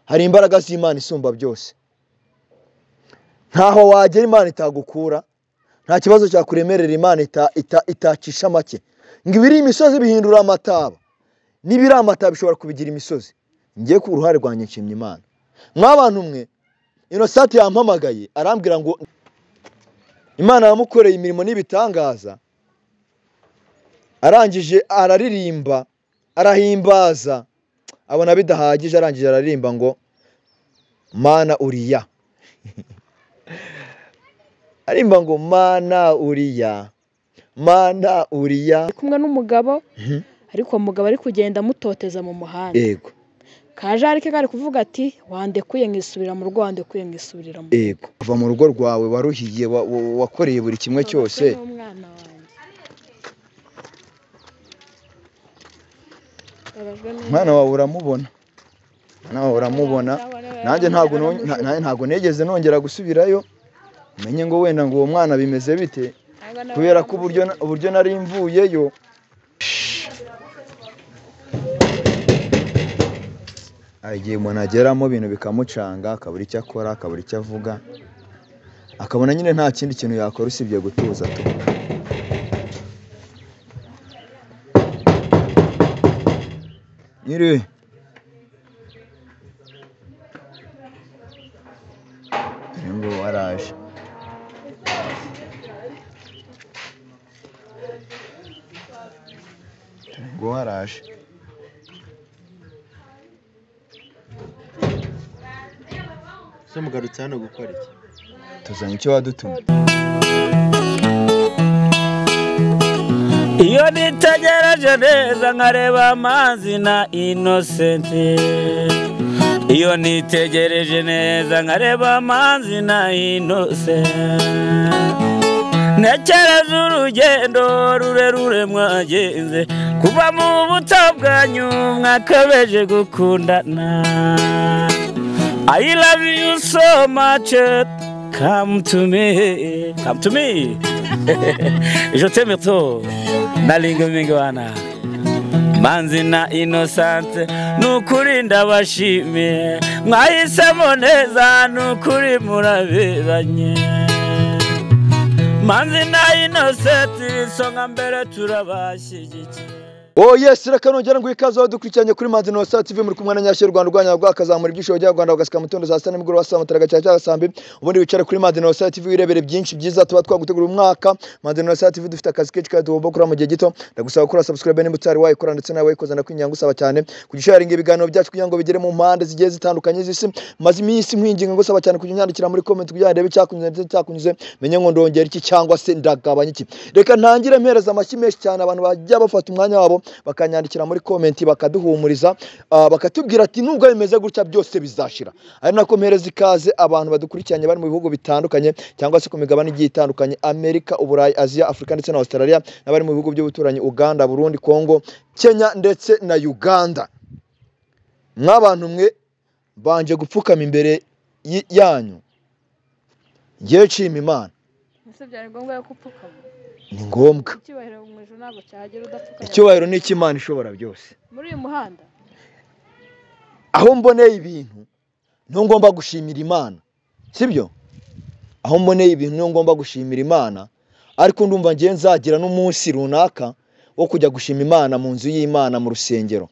hari imbaraga z'Imana isumba byose. Ntaho wagera Imana itagukura, nta kibazo cyakuremerera Imana itacisha make. Ngo ibiri imisozi bihindura amataba, n'ibiri amataba bishobora kubigira imisozi. Ngiye ku ruhare rwanjye nshimye Imana. Mwabantu mwe, Innocent yampamagaye arambwira ngo Imana yamukoreye imirimo n'ibitangaza, arangije araririmba, arahimbaza, abona bidahagije, arangije araririmba ngo Mana uriya. Arimba ngo Mana uriya, Mana uriya. Kumwe n'umugabo, ariko umugabo ari kugenda mutoteza mu muhanda. Yego. Kaje ariko kari kuvuga ati wandekuye ngisubira mu rugo, wandekuye ngisubira mu. Yego. Kuva mu rugo rwawe waruhiye, wakoreye buri kimwe cyose. Mwana wawe uramubona. Nawe uramubona. Nanjye ntago negeze nongera gusubirayo. Menye ngo wenda ngo uwo mwana bimeze bite, kubera ko uburyo nari mvuyeyo. Agiye umuntu ageramo ibintu bikamucanga, akabura icyo akora, akabura icyo avuga, akabona nyine nta kindi kintu yakora usibye gutuza tu. Nyiri ngo waraje. Ngo waraje. So mugarutse hano gukora iki? Tuzanye icyo wadutumye. Iyo nitegereje neza nkareba amazi na Innocent, iyo nitegereje neza nkareba amazi na Innocent, ntekereza urugendo rurerure mwagenze kuva mu buto bwanyu mwakabeje gukundana. I love you so much, come to me, come to me. Je t'aime trop, nalingo mingi wana. Manzi na Innocent, nukuri ndabashimiye, mwahisemo neza, nukuri muraberanye. Manzi na Innocent, songa mbere turabashyigikiye. Oh yes, reka nongera ngo ikaze wadukurikiranye kuri Manzi Innocent TV, muri kumwe na Nyashyo Rwanda rwanya rwakazamura ibyisho bya Rwanda bagasika mutondo za saa 7 saa 3 gacaca gasambi. Ubundi wicare kuri Manzi Innocent TV wirebere byinshi byiza tuba twagutegura umwaka. Manzi Innocent TV dufite akazi kenshi kandi tugomba gukora mu gihe gito. Ndagusaba gukora subscribe nimba utari wayikora, ndetse nawe wayikoza ndakwinginga ngusaba cyane kugisharinga ibiganiro byacu kugira ngo bigere mu mpande zigiye zitandukanye z'isi. Maze iminsi nkwinginga ngusaba cyane kunyandikira muri comment kugira ndebe cyakunyuze ndetse cyakunyuze, menye ngo ndongera iki cyangwa se ndagabanya iki. Reka ntangire mpereza amashyi menshi cyane abantu bajya bafata umwanya wabo bakanyandikira muri comment bakaduhumuriza, bakatubwira ati nubwo bimeze gutya byose bizashira. Ari nako mpereza ikaze abantu badukurikiranye bari mu bihugu bitandukanye cyangwa se ku migabane igiye itandukanye, Amerika, Uburayi, Aziya, Afrika ndetse na Australia, n'abari mu bihugu by'ubuturanyi Uganda, Burundi, Kongo, Kenya ndetse na Uganda. Mwabantu mwe banje gupfukama imbere yanyu, ngiye nshima Imana. Ese byari ngombwa yo gupfukama? Ni ngombwa. Icyubahiro mu ijuru ntabwo cyagira udapfukama. Icyubahiro ni cy'Imana ishobora byose. Muri uyu muhanda aho mboneye ibintu no ngomba gushimira Imana, sibyo? Aho mboneye ibintu no ngomba gushimira Imana, ariko ndumva ngiye nzagira n'umunsi runaka wo kujya gushima Imana mu nzu y'Imana mu rusengero.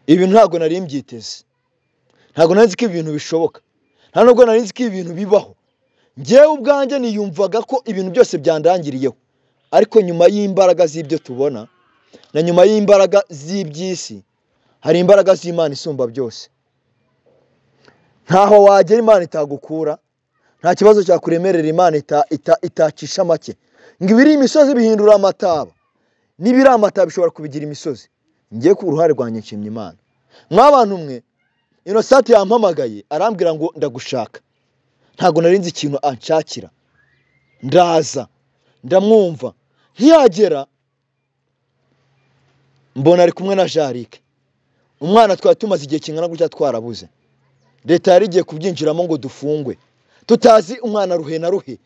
Ibintu ntabwo nari mbyiteze, ntabwo nari nzi ko ibintu bishoboka, nta nubwo nari nzi ko ibintu bibaho. Ngewe ubwanjye niyumvaga ko ibintu byose byandangiriyeho, ariko nyuma y'imbaraga z'ibyo tubona na nyuma y'imbaraga z'iby'isi hari imbaraga z'Imana isumba byose. Ntaho wagera Imana itagukura, nta kibazo cyakuremerera Imana itacisha make. Ngo ibiri imisozi bihindura amataba, n'ibiri amataba bishobora kubigira imisozi. Ngiye ku ruhare rwanjye nshimye Imana. Mwabantu mwe, Innocent yampamagaye arambwira ngo ndagushaka. Ntago nari nzi ikintu anshakira. Ndaza ndamwumva, ntiyagera mbona ari kumwe na Jarike, umwana twari tumaze igihe kingana gutya twarabuze. Leta yari igiye kubyinjiramo ngo dufungwe, tutazi umwana ruhe na ruhe.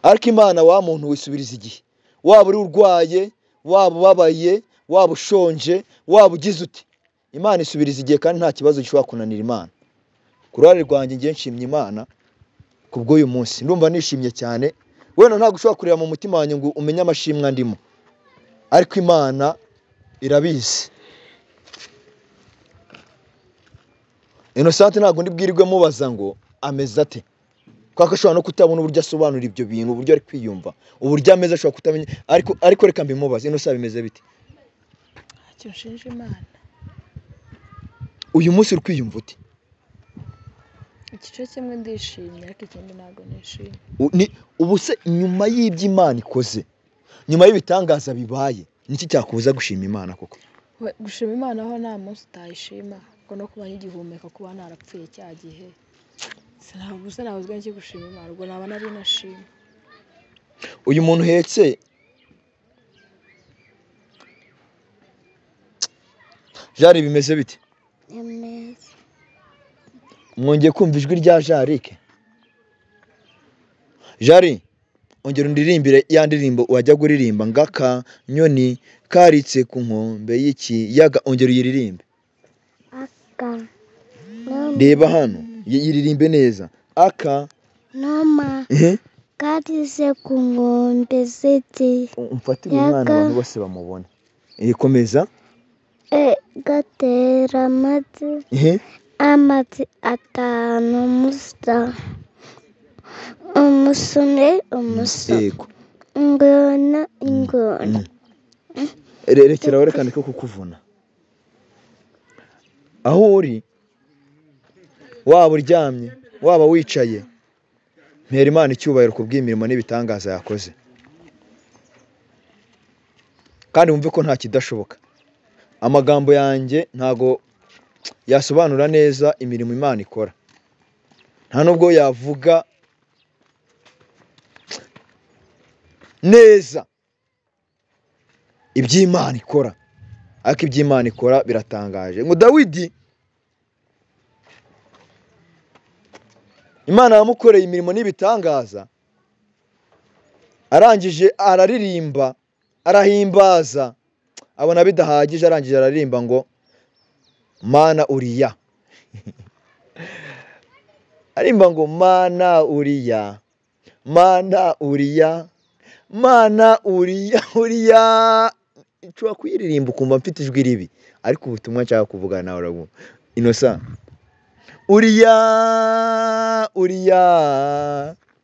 Ariko Imana wa muntu wisubiriza igihe, waba uri urwaye, waba ubabaye, waba ushonje, waba ugize uti, Imana isubiriza igihe kandi nta kibazo gishobora kunanira Imana. Ku ruhare rwanjye ngiye nshimye Imana kubw'uyu munsi, ndumva nishimye cyane. Wenda ntabwo ushobora kureba mu mutima wanjye ngo umenye amashimwe ndimo, ariko Imana irabizi. Innocent ntabwo ndibwirirwe mubaza ngo ameze ate, kuko ashobora no kutabona uburyo asobanura ibyo bintu, uburyo ari kwiyumva, uburyo ameze ashobora kutamenya, ariko reka mbimubaze. Innocent bimeze bite? ntacyo nshinja Imana. Uyu munsi uri kwiyumva ute? Igice kimwe ndishimye ariko ikindi ntabwo nishimye. Ubu se nyuma y'ibyo Imana ikoze, nyuma y'ibitangaza bibaye, niki cyakubuza gushima Imana koko? Gushima Imana aho nta munsi utayishima, kuko no kuba nk'igihumeka kuba narapfuye cya gihe sinabuzwa n'iki gushima Imana, ubwo naba nari nashima. Uyu muntu uhetse Jari bimeze bite? Neza. Mwongeye kumva ijwi rya Jarike? Jari, ongera undirimbire ya ndirimbo wajya kuririmba, ngaka nyoni karitse ku nkombe y'ikiyaga, ongera uyiririmbe. Aka. Reba hano, yiririmbe neza. Aka Noma. Karitse ku nkombe z'iki. Umfatire umwana abantu bose bamubone. Komeza. Gatera amati. Amati atanu musa. Umusune umusa. Yego. Ingona. Rekera werekane ko kukuvuna. Aho uri, waba uryamye, waba wicaye, mpera Imana icyubahiro kubw'imirimo n'ibitangaza yakoze. Kandi wumve ko nta kidashoboka. Amagambo yanjye ntago yasobanura neza imirimo Imana ikora, nta nubwo yavuga neza iby'Imana ikora, ariko iby'Imana ikora biratangaje. Ngo Dawidi Imana yamukoreye imirimo n'ibitangaza, arangije araririmba, arahimbaza, abona bidahagije, arangije araririmba ngo Mana uriya. Arimba ngo Mana uriya, Mana uriya, Mana uriya. Nshobora kuyiririmba ukumva mfite ijwi ribi, ariko ubutumwa nshaka kuvugana nawe urabumva. Innocent,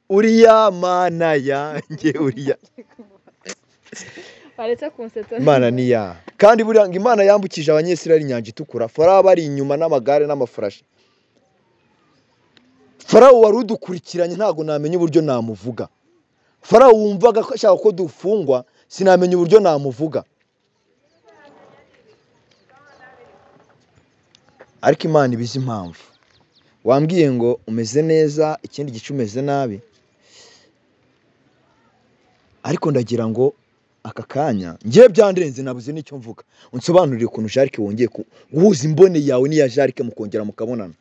uriya Mana yanjye, uriya. Baretse kunsetsa. Imana ni ya. Kandi buriya ngo Imana yambukije Abanyesirayeli inyanja itukura, Farawo bari inyuma n'amagare n'amafarashi. Farawo wari udukurikiranye ntago namenya uburyo namuvuga. Farawo wumvaga ko ashaka ko dufungwa, sinamenya uburyo namuvuga. Ariko Imana ibizi impamvu. Wambwiye ngo umeze neza, ikindi gice umeze nabi. Ariko ndagira ngo aka kanya ngiye byandenze nabuze n'icyo mvuga, unsobanurire ukuntu Jarike wongeye guhuza imbone yawe n'iya Jarike mukongera mukabonana.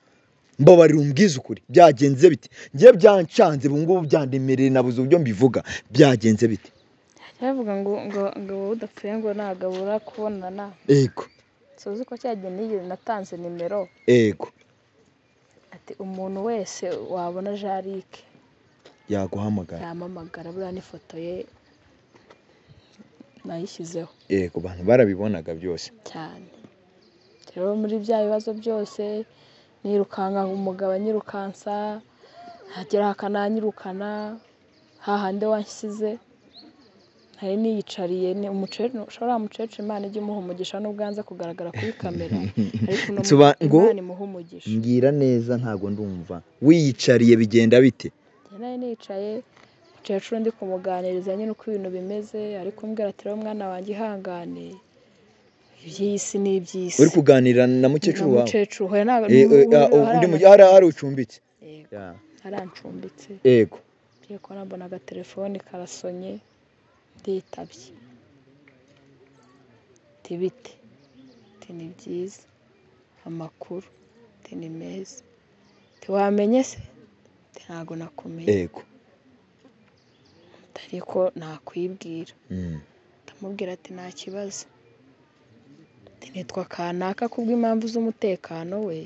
Mbabarira umbwize ukuri, byagenze bite? Ngiye byancanze bungubu byandemereye nabuze uburyo mbivuga, byagenze bite? Yavuga ngo udapfuye ngo nagabura kubonana. Yego. Sozi ko cyagiye nigeze natanze nimero. Yego. Ati umuntu wese wabona Jarike yaguhamagara. Yamamagara, buriya n'ifoto ye nayishyizeho. Yego, abantu barabibonaga byose cyane. Rero muri bya bibazo byose nirukanga umugabo nyirukansa, hagera hakananyirukana, hahande wanshyize hari niyicariye ni umucecuru, ushobora umucecuru Imana ijye umuha umugisha n'ubwanza kugaragara kuri kamera, ariko Imana imuha umugisha. Ngira neza ntago ndumva wiyicariye bigenda bite? Nari nicaye umucecuru ndi kumuganiriza nyine uko ibintu bimeze, ariko umbwira ati rero mwana wanjye ihangane, iby'isi ni iby'isi. Uri kuganira na mukecuru wawe? Umucecuru hari ucumbitse? Yego, harancumbitse. Yego. Ngiye kubona mbona agatelefoni karasonye, nditabye. Bite? Ni byiza, amakuru ni meza. Wamenye se? Ntago nakumenye. Yego. Ariko nakwibwira. Ndamubwira ati nta kibazo. nitwa kanaka kubw'impamvu z'umutekano we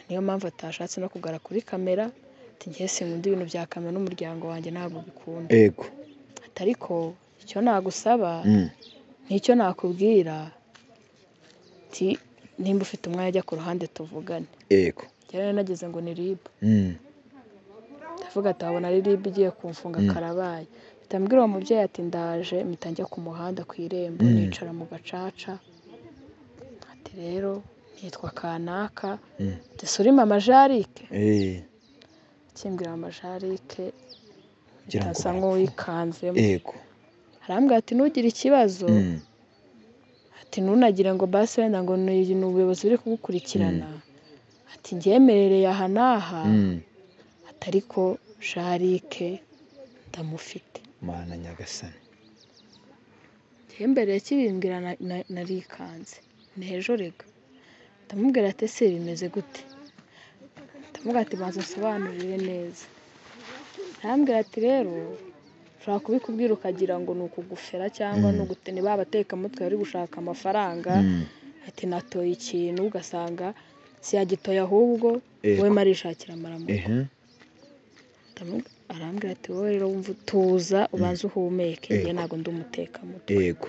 niyo mpamvu atashatse no kugara kuri kamera ati ngiye sinkunda ibintu bya kamera n'umuryango wanjye ntabwo bikunda yego ariko icyo nagusaba nicyo nakubwira ati nimba ufite umwanya ajya ku ruhande tuvugane yego cyane nageze ngo ni RIB ndavuga ati abona ari RIB igiye kumfunga karabaye bitambwira uwo mubyeyi ati ndaje mpita njya ku muhanda ku irembo nicara mu gacaca ati rero nitwa kanaka dusure mama Jarike kimbwira mama Jarike asa nk'uwikanzemo yego arambwira ati ntugire ikibazo ati ntunagire ngo basi wenda ngo ni ubuyobozi buri kugukurikirana ati ngemerereye aha n'aha ariko Jarike ndamufite mana nyagasani mbere kibimbwira narikanze nejo rega ndamubwira ati ese bimeze gute ndamubwira ati banza nsobanurire neza arambwira ati rero ushobora kubikubwira ukagira ngo ni ukugufera cyangwa ni uguteni babatekamutwe bari gushaka amafaranga ati natoye ikintu ugasanga si yagitoye ahubwo wowe marishakira amaramuko arambwira ati wowe rero wumva tuza ubanza uhumeke njye ntabwo ndi umutekamutwe yego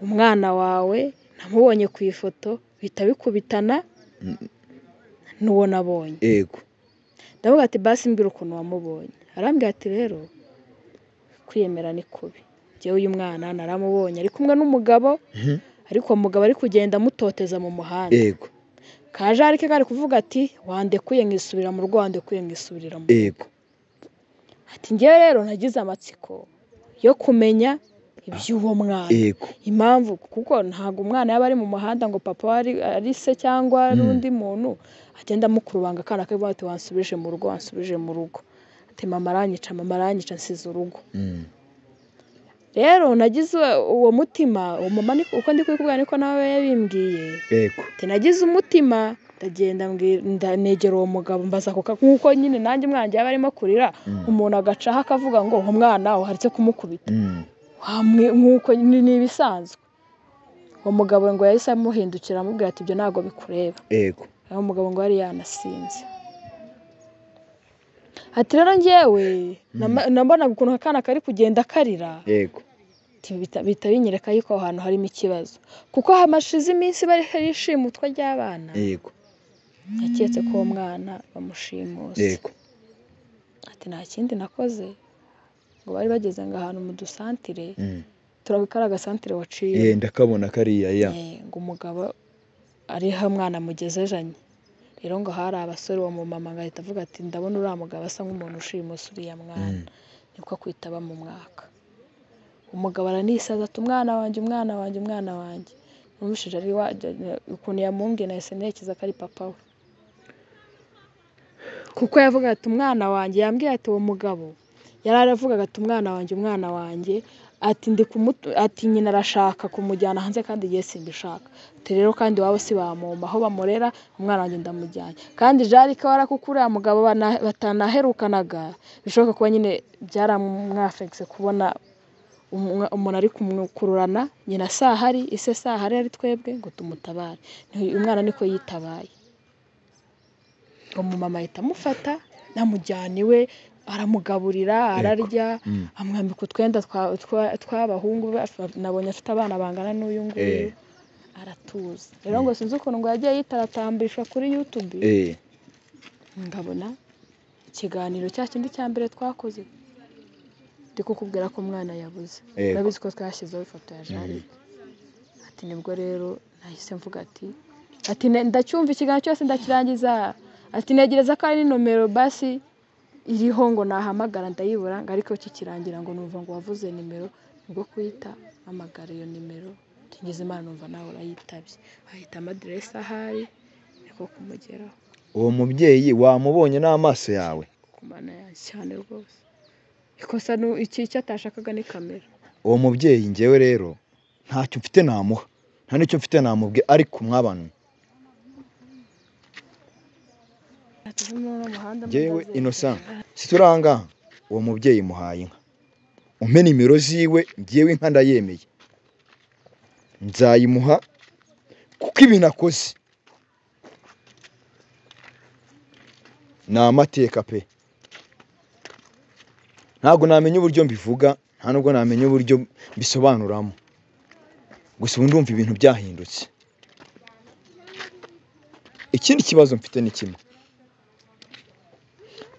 umwana wawe namubonye ku ifoto bihita bikubitana n'uwo nabonye yego ndavuga ati basi mbwira ukuntu wamubonye arambwira ati rero kwiyemera ni kubi njyewe uyu mwana naramubonye ari kumwe n'umugabo ariko uwo mugabo ari kugenda amutoteza mu muhanda yego kaje ariko kari kuvuga ati wandekuye nkisubira mu rugo wandekuye nkisubirira mu yego ati njyewe rero nagize amatsiko yo kumenya iby'uwo mwana impamvu kuko ntabwo umwana yaba ari mu muhanda ngo papa ari se cyangwa ari undi muntu agenda amukurubanga akana ke ati wansubije mu rugo wansubije mu rugo ati mama aranyica nsize urugo rero nagize uwo mutima uwo mama uko ndi kubikubwira niko nawe yabimbwiye ati nagize umutima ndagenda negera uwo mugabo mbaza nk'uko nyine nanjye umwanjye yaba arimo kurira umuntu agacaho akavuga ngo uwo mwana uharitse kumukubita nk'uko ni ibisanzwe uwo mugabo ngo yahise amuhindukira amubwira ati ibyo ntabwo bikureba uwo mugabo ngo yari yanasinze ati rero njyewe nambona ukuntu akana kari kugenda karira bihita binyereka yuko aho hantu harimo ikibazo kuko hamashize iminsi bari ishimutwa ry'abana yaketse ko uwo mwana bamushimuse ati nta kindi nakoze ngo bari bageze ngo ahantu mu dusantire turabikara agasantire waciye ndakabona kariya ngo umugabo ariho umwana amugezejanye rero ngo hari abasore uwo mumama ngo ahita avuga ati ndabona uriya mugabo asa nk'umuntu ushimuse uriya mwana niko kwitaba mu mwaka umugabo aranisaza ati umwana wanjye numvishije ari ukuntu yamumbwiye nahise ntekereza ko ari papa we kuko yavuga ati umwana wanjye yambwiye ati uwo mugabo yari aravugaga ati umwana wanjye ati nyina arashaka kumujyana hanze kandi igihe simbishaka ati rero kandi waba si bamumba aho bamurera umwana wanjye ndamujyanye kandi Jarike warakuko uriya mugabo batanaherukanaga bishoboka kuba nyine byaramwafekise kubona umuntu ari kumukururana nyina sahari ise sahari ari twebwe ngo tumutabare umwana niko yitabaye umumama ahita amufata namujyana iwe aramugaburira ararya amwambika utwenda tw'abahungu nabonye afite abana bangana n'uyu nguyu aratuza rero ngo sinzi ukuntu ngo yagiye yitaratambisha kuri YouTube ngabona ikiganiro cya kindi cya mbere twakoze ndi kukubwira ko umwana yabuze urabizi ko twashyizeho ifoto ya Jarike ati nibwo rero nahise mvuga ati ndacyumva ikiganiro cyose ndakirangiza ati negereza ko ari nomero basi iriho ngo nahamagara ndayibura ngo ariko kikirangira ngo numva ngo wavuze nimero nibwo kuyita amagara iyo nimero ngeze imana numva nawe urayitabye ahita amadresse ahari niko kumugeraho uwo mubyeyi wamubonye n'amaso yawe kumana cyane rwose ikosa iki atashakaga ni kamera uwo mubyeyi njyewe rero ntacyo mfite namuha nta nicyo mfite namubwe ariko mwabana njyewe Innocent situranga uwo mubyeyi muhaye inka umpe nimero ziwe njyewe inka ndayemeye nzayimuha kuko ibintu akoze ni amateka pe. Ntabwo namenya uburyo mbivuga, nta nubwo namenya uburyo mbisobanuramo, gusa ubu ndumva ibintu byahindutse. Ikindi kibazo mfite ni kimwe,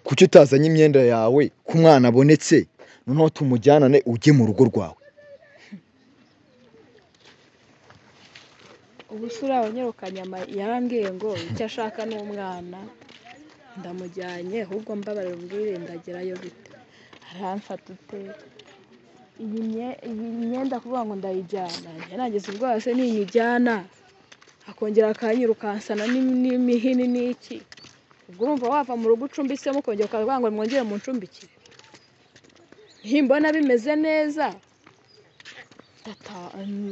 kuki utazanye imyenda yawe ku mwana abonetse noneho tumujyanane ujye mu rugo rwawe? ubu sura abanyarukanya yarambwiye ngo icyo ashaka ni umwana, ndamujyanye ahubwo mbabarira umbwire ndagerayo bite, aramfata ute iyi myenda kuvuga ngo ndayijyana, nageze ubwo hase ninyijyana akongera akanyirukansana n'imihini n'iki, ubwo urumva wava mu rugo ucumbitsemo ukongera ukavuga ngo mwongere mu ncumbikire? Ntimbona bimeze neza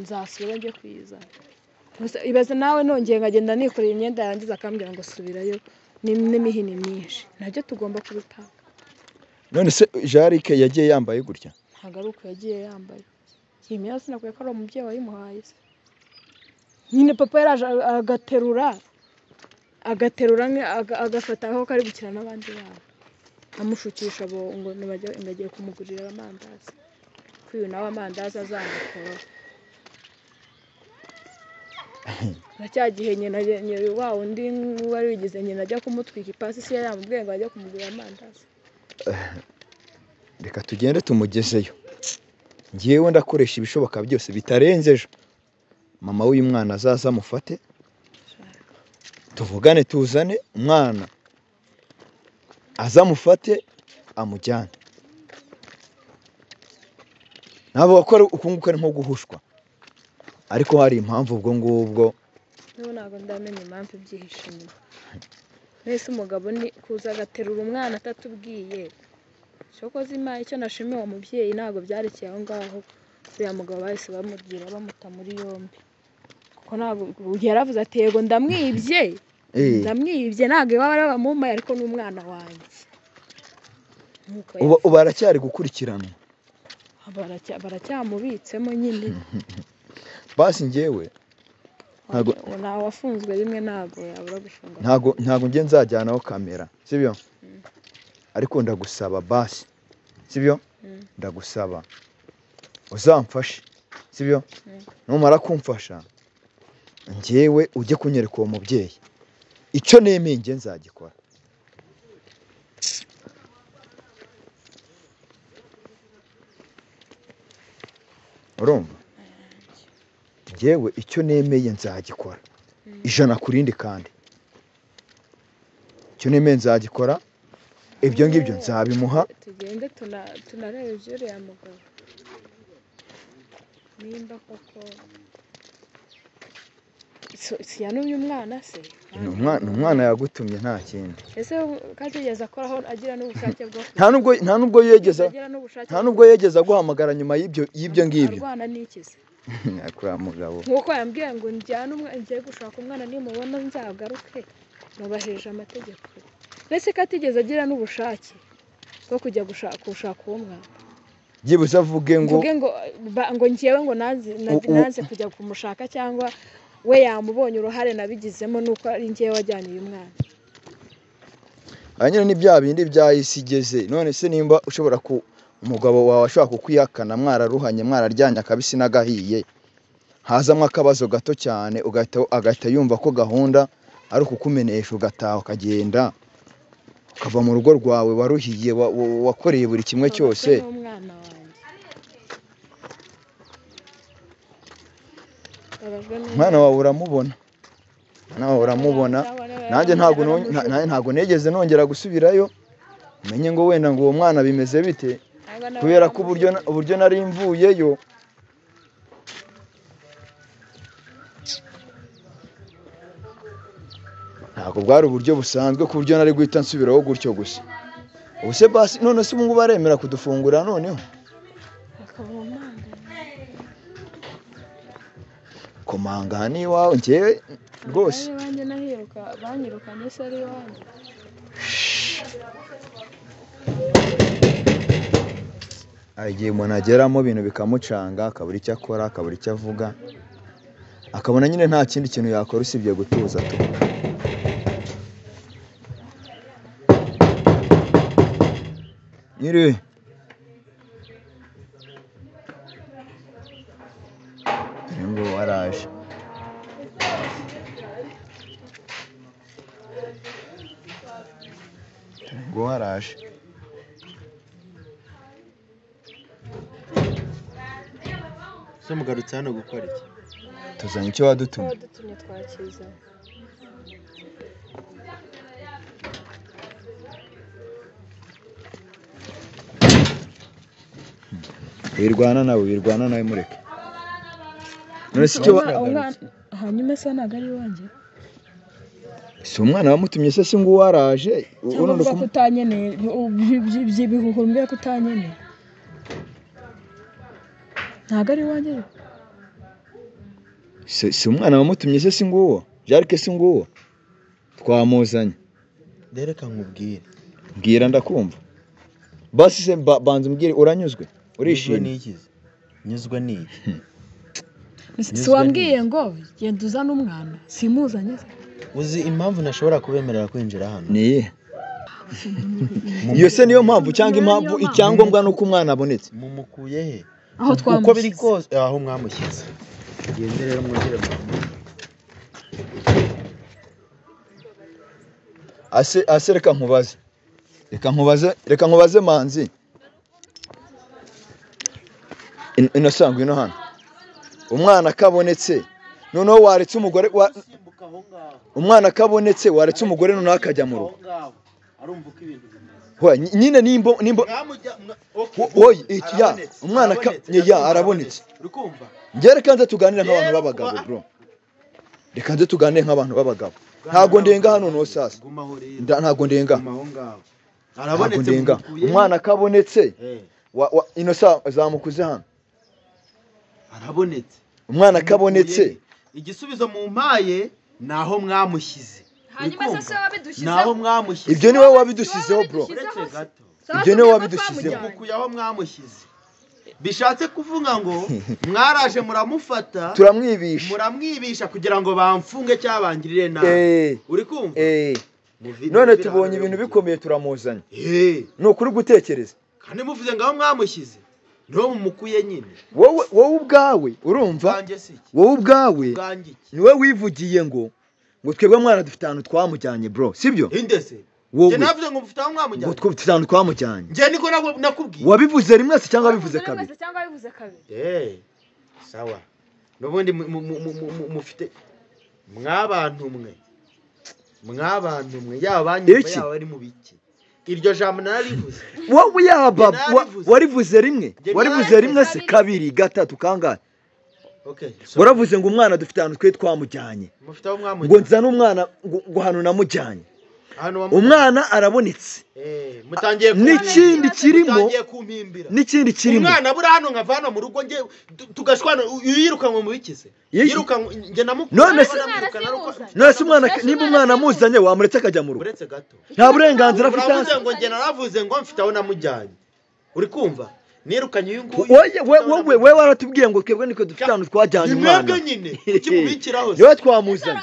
nzasubira njye kwizana. Ibaze nawe nongeye nkagenda nikoreye imyenda yangiza akambwira ngo subirayo n'imihini myinshi, nabyo tugomba kubipanga. None se Jarike yagiye yambaye gutya? Ntabwo ari uko yagiye yambaye, iyi myenda sinakwiye ko ari umubyeyi wayimuhaye se. Nyine papa yaraje agaterura agafata aho kari gukina n'abandi bana, amushukisha ngo ngagiye kumugurira amandazi, ko uyu nawe amandazi azamukora. Nacyagihe nyina wa undi wari wigize nyina ajya kumutwika ipasi, si yamubwiye ngo ajya kumugurira amandazi. Reka tugende tumugezeyo, ngewe ndakoresha ibishoboka byose bitarenze ejo mama w'uyu mwana azaza amufate, tuvugane tuzane umwana azamufate amujyane. Ntabwo bakora ukunguka ari nko guhushwa, ariko hari impamvu ubwo ngubwo. Ntabwo ndamenya impamvu ibyihishe inyuma. Mbese umugabo ni kuza agaterura umwana atatubwiye. Shokoze Imana icyo nashimiye uwo mubyeyi ntabwo byarekeye aho ngaho, uriya mugabo bahise bamugira bamuta muri yombi, kuko ntabwo yaravuze ati yego ndamwibye ntabwo iwaba bamumaye ariko n'umwana wanjye. Ubu aracyari gukurikiranwa, baracyamubitsemo nyine. Basi ngewe ntawe wafunzwe rimwe ntabwo yabura gufunga. Ntabwo nge nzajyanaho kamera, sibyo? Ariko ndagusaba basi, sibyo? Ndagusaba uzamfashe, sibyo? Numara kumfasha ngewe ujye kunyereka uwo mubyeyi, icyo nemeye nge nzagikora. Urumva? Ngewe icyo nemeye nzagikora ijana ku rindi, kandi icyo nemeye nzagikora, ibyo ngibyo nzabimuha. Tugende tunarebe iby'uriya mugabo nimba koko si yanumye umwana se. Ni umwana yagutumye nta kindi. Ese katigeze akoraho agira n'ubushake bwo nta nubwo yegeze aguhamagara nyuma y'ibyo ngibyo. Arwana n'iki se? Akura mugabo nkuko yambwiye ngo njyane ngiye gushaka umwana nimubona nzagaruke, nubaheje amategeko. Mbese katigeze agira n'ubushake bwo kujya gushaka uwo mwana? Byibuze avuge ngo ngewe ngo nanze kujya kumushaka, cyangwa we yamubonye uruhare nabigizemo nuko ari ngewe wajyanye uyu mwana. Nyine ni bya bindi byayisigeze. None se nimba ushobora umugabo wawe ashobora kukwihakana, mwararuhanye mwararyanye akabisi n'agahiye, hazamo akabazo gato cyane agahita yumva ko gahunda ari ukukumenesha, ugataha ukagenda ukava mu rugo rwawe waruhiye, wakoreye buri kimwe cyose. Umwana wawe uramubona, nanjye ntabwo negeze nongera gusubirayo menye ngo wenda ngo uwo mwana bimeze bite, kubera ko uburyo nari mvuyeyo ntabwo bwari uburyo busanzwe, ku buryo nari guhita nsubiraho gutyo gusa. Ubu se basi none se ubungubu baremera kudufungura noneho? Komanga ni iwawe ngewe rwose. Banyirukanye se ari iwanjye. Igihe umuntu ageramo ibintu bikamucanga, akabura icyo akora, akabura icyo avuga. akabona nyine nta kindi kintu yakora usibye gutuza tu. Nyiri ngo waraje ngo waraje se mugarutse hano gukora iki? tuzanye icyo wadutumye. wadutumye twakizanye. wirwana nawe mureke. None si cyo hanyuma se ntago ari wanjye. si umwana wamutumye se ngo waraje uno ko utanyene by'ibihuhumbira ko utanyene ntago ari wanjye. si umwana wamutumye se nguwo Jarike si nguwo twamuzanye. Dereka nkubwire. Mbwira ndakumva. Basi se banze umbwire uranyuzwe urishimye nikize. Nyuzwe niki? Si wambwiye ngo genda uzana umwana simuzanye. Uzi impamvu nashobora kubemerera kwinjira hano? Niye. Iyo se niyo mpamvu cyangwa impamvu icyangombwa nuko umwana abonetse. Mumukuye he? Aho twamushyize. Uko biri kose aho mwamushyize. Gende rero mwongere mwamu. Ase reka nkubaze manzi. Inasangwe no hano. Umwana kabonetse noneho waretse umugore umwana kabonetse waretse umugore noneho akajya mu rugo. Arumva uko ibintu bimeze. Nyine nimbo oyi ya umwana ya arabonetse. Urukumva? Ngere kanze tuganira nk'abantu b'abagabo bro. Reka nze tuganire nk'abantu b'abagabo. Ntago ndenga hano no sasa. Ntago ndenga. Arabonetse umwana kabonetse. Inosa zamukuze hano. Arabonetse. Umwana kabonetse. Igisubizo mu mpaye naho mwamushyize. Hanyuma se wabidushyize. Naho mwamushyize. Ibyo niwe wabidushyizeho bro. Ibyo niwe wabidushyizeho. Mukuyaho mwamushyize. Bishatse kuvuga ngo mwaraje muramufata muramwibisha kugira ngo bamfunge cyabangirire nawe. Uri kumva? None tubonye ibintu bikomeye turamuzanye. Nukuri gutekereza. Kandi muvuze ngaho mwamushyize. No mumukuye nyine. Wowe ubwawe urumva? Wowe ubwawe niwe wivugiye ngo twebwe mwana dufite ahantu twamujyanye bro, sibyo? Indese. Je navuze ngo mufite aho mwamujyanye. Ngo twufite ahantu twamujyanye. Je niko nakubwiye. Wabivuze rimwe se cyangwa wabivuze kabiri? Sawa. Nubundi mufite mwabantu mwe. Yaba banyuma yaba ari mu biki. Iryo jambo narivuze. Wowe yaba warivuze rimwe se kabiri gatatu kangahe? Okay. Waravuze ngo umwana dufite ahantu twe twamujyanye. Mufite aho mwamujyanye. Ngo nzana umwana ngo hano namujyanye. Umwana arabonetse. Mutangiye n'ikindi kirimo umwana buri hano nkavana mu rugo nge tugashwana yirukanwe mu bikise yirukanwe nge none se umwana niba umwana amuzanye wamuretse akajya mu rugo nta burenganzira afite. Ngo nge naravuze ngo mfite aho namujyanye. Uri kumva? Nirukanye uyu nguyu. Wowe waratubwiye ngo twebwe niko dufite ahantu twajyanye umwana. Mwebwe nyine ukimubikiraho. Yewe twamuzanye.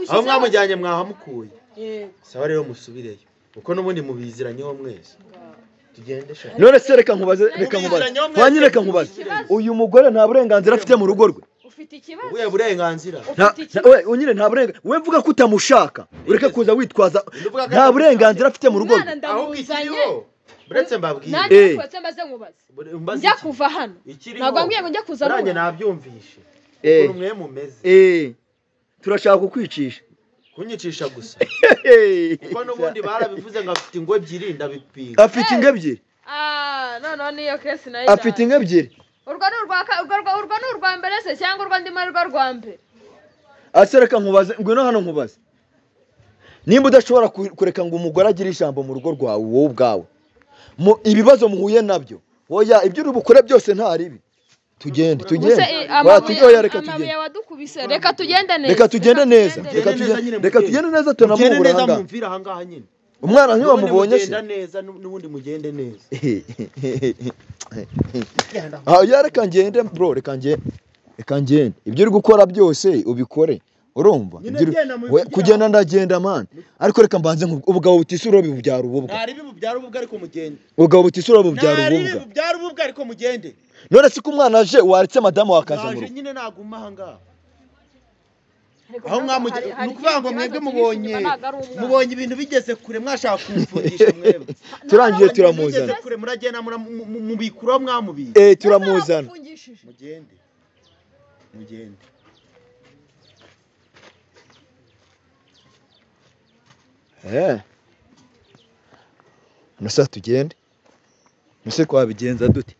Aho mwamujyanye mwahamukuye. Sawa rero musubireyo. Uko nubundi mubiziranyeho mwese. Tugende sha. None se reka nkubaze. Reka nkubaze. Uyu mugore nta burenganzira afite mu rugo rwe. Ufite ikibazo. Uye burenganzira. Unyine nta burenganzira. We mvuga ko utamushaka. Ureke kuza witwaza. Nta burenganzira afite mu rugo rwe. Ahubwo ikiriho. Buretse mbabwiye. Nanjye kwetse mbaze nkubaze. Njya kuva hano. Ntabwo ambwiye ngo njya kuza hano. Nanjye nabyumvishe. Uko mwe mumeze. Turashaka kukwicisha. Kunyicisha gusa. Kuko nubundi barabivuze ngo afite ingo ebyiri ndabipinga. Afite ingo ebyiri. No niyo case nayo. Afite ingo ebyiri. Urwo ni urwa mbere se cyangwa urwo ndimo rwo rwa mbere. Asereka nkubaze ngwino hano nkubaze. Nimba udashobora kureka ngo umugore agire ijambo mu rugo rwawe wowe ubwawe. Ibibazo muhuye nabyo. Oya ibyo urubukore byose nta ribi. Tugende. Watujye reka tugende. Reka tugende neza. Reka tugende neza tunamubura hanga. Mumvira hanga nyine. Umwana nyo wamubonye se. Neza nubundi mugende neza. Yareka ngende bro reka ngende. reka ngende ibyo uri gukora byose ubikore urumva kugenda ndagenda man ariko reka mbanze ubugabo butisura bibubyara ububwa ntari bibubyara ububwa ariko mugende ubugabo butisura bibubyara ububwa ntari bibubyara ububwa ariko mugende none se ko umwana aje waretse madamu wakaza mu rugo nyine naguma hanga aho nukuvuga ngo mwebwe mubonye ibintu bigeze kure mwashaka kumfundisha mwebwe turangije turamuzana kure muragenda mubikuraho mwamubiri turamuzana mugende nusa tugende nuse kwabigenza dute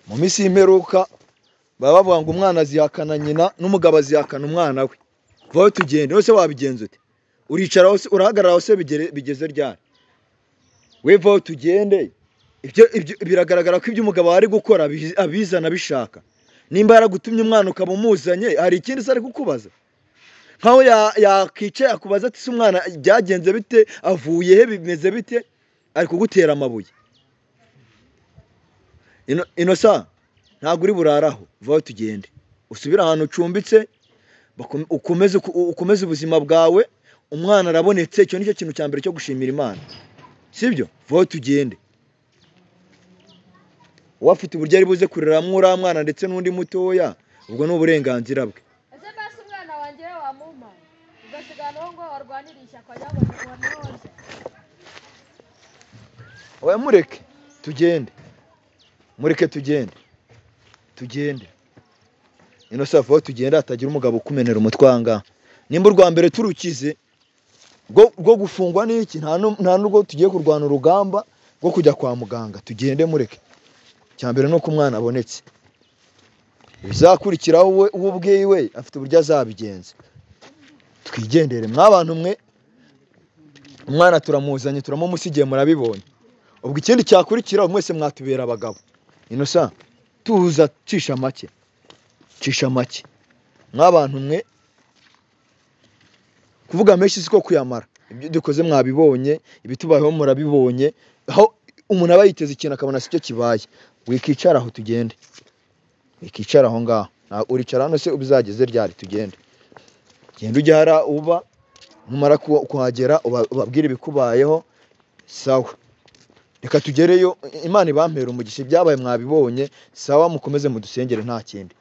mu minsi y'imperuka baba bavuga ngo umwana azihakana nyina n'umugabo azihakana umwana we vaho tugende nose wabigenza ute uricara hose urahagarara hose bigeze ryari we vaho tugende ibyo biragaragara ko ibyo umugabo ari gukora abizana bishaka nimba yaragutumye umwana ukaba umuzanye hari ikindi se ari kukubaza nkaho yakicaye akubaza ati se umwana byagenze bite avuye he bimeze bite ari kugutera amabuye inosa ntabwo uri buraraho vaho tugende usubire ahantu ucumbitse ukomeze ubuzima bwawe umwana arabonetse icyo nicyo kintu cya mbere cyo gushimira Imana sibyo vaho tugende wafite uburyo ari buze kureramo uriya mwana ndetse n'undi mutoya ubwo ni uburenganzira bwe oya mureke tugende ino safa aho tugenda hatagira umugabo ukumenera umutwanga nimba urwa mbere turukize rwo gufungwa n'iki nta nubwo tugiye kurwana urugamba rwo kujya kwa muganga tugende mureke cyambere no ku mwana abonetse bizakurikiraho we ubwiwe afite uburyo azabigenza twigendere mwabantu mwe umwana turamuzanye turamumusigiye murabibonye ubwo ikindi cyakurikira mwese mwatubera abagabo inosa tuza cisha make mwabantu mwe kuvuga menshi siko kuyamara ibyo dukoze mwabibonye ibitubayeho murabibonye aho umuntu aba yiteze ikintu akabona sicyo kibaye wikicara aho tugende wikicara aho ngaho uricara hano se ubizageze ryari tugende genda ujya hara uba numara kuhagera ubabwira ibikubayeho sawa reka tugereyo Imana ibampera umugisha ibyabaye mwabibonye sawa mukomeze mudusengere nta kindi